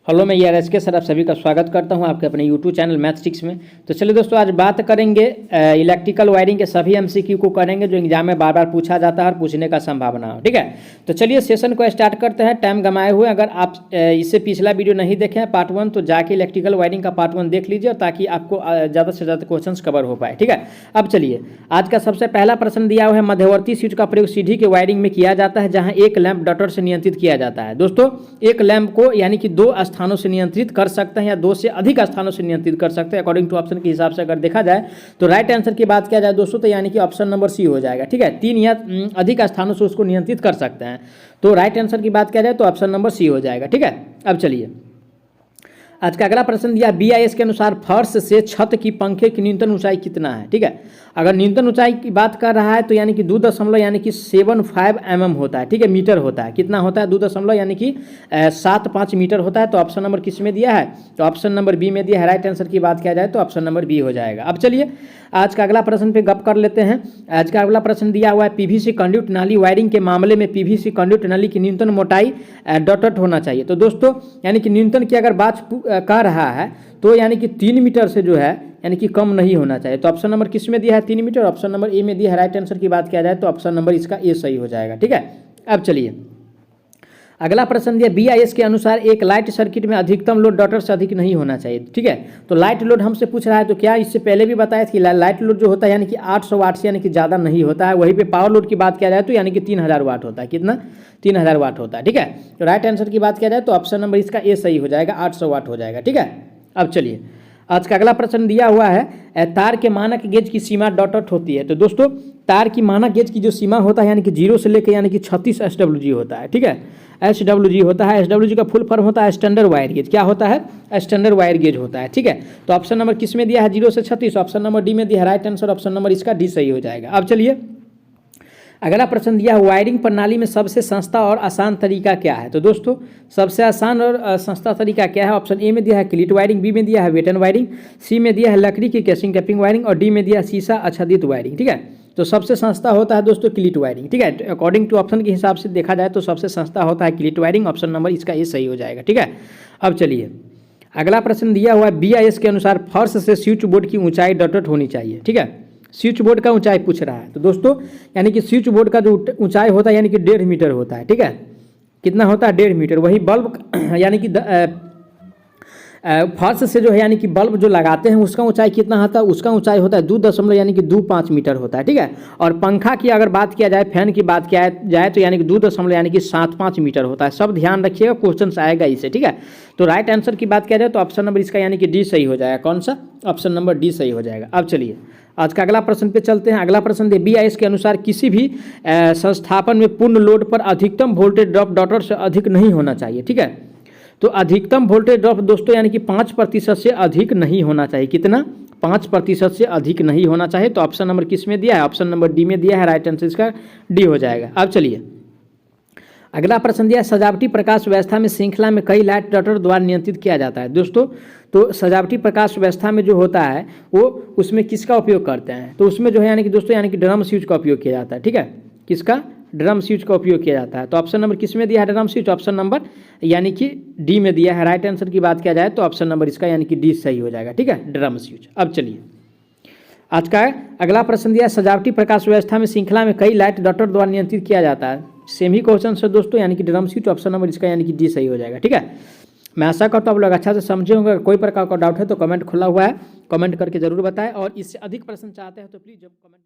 Hello, मैं यार के सर आप सभी का स्वागत करता हूं आपके अपने यूट्यूब चैनल मैथस्टिक्स में। तो चलिए दोस्तों, आज बात करेंगे इलेक्ट्रिकल वायरिंग के सभी एमसीक्यू को करेंगे जो एग्जाम में बार बार पूछा जाता है और पूछने का संभावना हो। ठीक है, तो चलिए सेशन को स्टार्ट करते हैं टाइम गंवाए हुए। अगर आप इससे पिछला वीडियो नहीं देखे हैं पार्ट 1, तो जाके इलेक्ट्रिकल वायरिंग का पार्ट 1 देख लीजिए, ताकि आपको ज़्यादा से ज़्यादा क्वेश्चन कवर हो पाए। ठीक है, अब चलिए आज का सबसे पहला प्रश्न दिया हुआ है, मध्यवर्ती स्विच का प्रयोग सीढ़ी के वायरिंग में किया जाता है जहाँ एक लैंप डॉटर से नियंत्रित किया जाता है। दोस्तों, एक लैंप को यानी कि 2 स्थानों से नियंत्रित कर सकते हैं या 2 से अधिक स्थानों से नियंत्रित कर सकते हैं अकॉर्डिंग टू ऑप्शन के हिसाब से अगर देखा जाए तो। राइट आंसर की बात किया जाए दोस्तों, तो यानी कि ऑप्शन नंबर सी हो जाएगा। ठीक है, 3 या अधिक स्थानों से उसको नियंत्रित कर सकते हैं। तो राइट आंसर की बात किया जाए तो ऑप्शन नंबर सी हो जाएगा। ठीक है, अब चलिए आज का अगला प्रश्न दिया, BIS के अनुसार फर्श से छत की पंखे की न्यूनतम ऊंचाई कितना है। ठीक है, अगर न्यूनतम ऊंचाई की बात कर रहा है तो यानी कि 2 यानी कि 75 mm होता है। ठीक है, मीटर होता है। कितना होता है? 2 यानी कि 75 मीटर होता है। तो ऑप्शन नंबर किस में दिया है? तो ऑप्शन नंबर बी में दिया है। राइट आंसर की बात किया जाए तो ऑप्शन नंबर बी हो जाएगा। अब चलिए आज का अगला प्रश्न पे गप कर लेते हैं। आज का अगला प्रश्न दिया हुआ है, PVC कंडक्ट नाली वायरिंग के मामले में PVC कंडक्ट नाली की न्यूनतम मोटाई डॉटेड होना चाहिए। तो दोस्तों, यानी कि न्यूनतम की अगर बात कर रहा है तो यानी कि 3 मीटर से जो है यानी कि कम नहीं होना चाहिए। तो ऑप्शन नंबर किस में दिया है? 3 मीटर। ऑप्शन नंबर ए में दिया है। राइट आंसर की बात किया जाए तो ऑप्शन नंबर इसका ए सही हो जाएगा। ठीक है, अब चलिए अगला प्रश्न दिया, BIS के अनुसार एक लाइट सर्किट में अधिकतम लोड डॉटर से अधिक नहीं होना चाहिए। ठीक है, तो लाइट लोड हमसे पूछ रहा है, तो क्या इससे पहले भी बताया था कि लाइट लोड जो होता है यानी कि 800 वाट से यानी कि ज़्यादा नहीं होता है। वहीं पे पावर लोड की बात किया जाए तो यानी कि 3000 वाट होता है। कितना? 3000 वाट होता है। ठीक है, तो राइट आंसर की बात किया जाए तो ऑप्शन नंबर इसका ए सही हो जाएगा, 800 वाट हो जाएगा। ठीक है, अब चलिए आज का अगला प्रश्न दिया हुआ है, तार के मानक गेज की सीमा डॉट होती है। तो दोस्तों, तार की मानक गेज की जो सीमा होता है यानी कि 0 से लेकर यानी कि 36 SWG होता है। ठीक है, SWG होता है। SWG का फुल फॉर्म होता है स्टैंडर्ड वायर गेज। क्या होता है? स्टैंडर्ड वायर गेज होता है। ठीक है, तो ऑप्शन नंबर किस में दिया है? 0 से 36। ऑप्शन नंबर डी में दिया है। राइट आंसर ऑप्शन नंबर इसका डी सही हो जाएगा। अब चलिए अगला प्रश्न दिया, वायरिंग प्रणाली में सबसे सस्ता और आसान तरीका क्या है। तो दोस्तों, सबसे आसान और सस्ता तरीका क्या है? ऑप्शन ए में दिया है क्लिट वायरिंग, बी में दिया है वेटन वायरिंग, सी में दिया है लकड़ी की केसिंग कैपिंग वायरिंग और डी में दिया है शीशा आच्छादित वायरिंग। ठीक है, तो सबसे सस्ता होता है दोस्तों क्लिट वायरिंग। ठीक है, अकॉर्डिंग टू ऑप्शन के हिसाब से देखा जाए तो सबसे सस्ता होता है क्लिट वायरिंग। ऑप्शन नंबर इसका ये सही हो जाएगा। ठीक है, अब चलिए अगला प्रश्न दिया हुआ है, BIS के अनुसार फर्श से स्विच बोर्ड की ऊंचाई डॉट होनी चाहिए। ठीक है, स्विच बोर्ड का ऊंचाई पूछ रहा है। तो दोस्तों, यानी कि स्विच बोर्ड का जो ऊंचाई होता है यानी कि 1.5 मीटर होता है। ठीक है, कितना होता है? 1.5 मीटर। वही बल्ब यानी कि फर्श से जो है यानी कि बल्ब जो लगाते हैं उसका ऊंचाई कितना होता है? उसका ऊंचाई होता है 2 यानी कि 25 मीटर होता है। ठीक है, और पंखा की अगर बात किया जाए, फैन की बात किया जाए तो यानी कि 2 यानी कि 75 मीटर होता है। सब ध्यान रखिएगा, क्वेश्चन आएगा इसे। ठीक है, तो राइट आंसर की बात किया जाए तो ऑप्शन नंबर इसका यानी कि डी सही हो जाएगा। कौन सा? ऑप्शन नंबर डी सही हो जाएगा। अब चलिए आज का अगला प्रश्न पे चलते हैं। अगला प्रश्न दे, BIS के अनुसार किसी भी संस्थापन में पूर्ण लोड पर अधिकतम वोल्टेज ड्रॉप डॉटर से अधिक नहीं होना चाहिए। ठीक है, तो अधिकतम वोल्टेज ड्रॉप दोस्तों यानी कि 5% से अधिक नहीं होना चाहिए। कितना? 5% से अधिक नहीं होना चाहिए। तो ऑप्शन नंबर किस में दिया है? ऑप्शन नंबर डी में दिया है। राइट आंसर इसका डी हो जाएगा। अब चलिए अगला प्रश्न दिया, सजावटी प्रकाश व्यवस्था में श्रृंखला में कई लाइट डॉटर द्वारा नियंत्रित किया जाता है। दोस्तों, तो सजावटी प्रकाश व्यवस्था में जो होता है वो उसमें किसका उपयोग करते हैं? तो उसमें जो है यानी कि दोस्तों यानी कि ड्रम स्विच का उपयोग किया जाता है। ठीक है, किसका? ड्रम स्विच का उपयोग किया जाता है। तो ऑप्शन नंबर किस में दिया है? Drum switch. ऑप्शन नंबर यानी कि डी में दिया है। राइट आंसर की बात किया जाए तो ऑप्शन नंबर इसका यानी कि डी सही हो जाएगा। ठीक है, ड्रम स्विच। अब चलिए आज का अगला प्रश्न दिया, सजावटी प्रकाश व्यवस्था में श्रृंखला में कई लाइट डॉटर द्वारा नियंत्रित किया जाता है। सेम ही क्वेश्चन से दोस्तों, यानी कि ड्रम स्विच। ऑप्शन नंबर इसका यानी कि डी सही हो जाएगा। ठीक है, मैं आशा करता हूँ आप लोग अच्छा से समझे होंगे। अगर कोई प्रकार का डाउट है तो कमेंट खुला हुआ है, कमेंट करके जरूर बताएं। और इससे अधिक प्रश्न चाहते हैं तो प्लीज़ जब कमेंट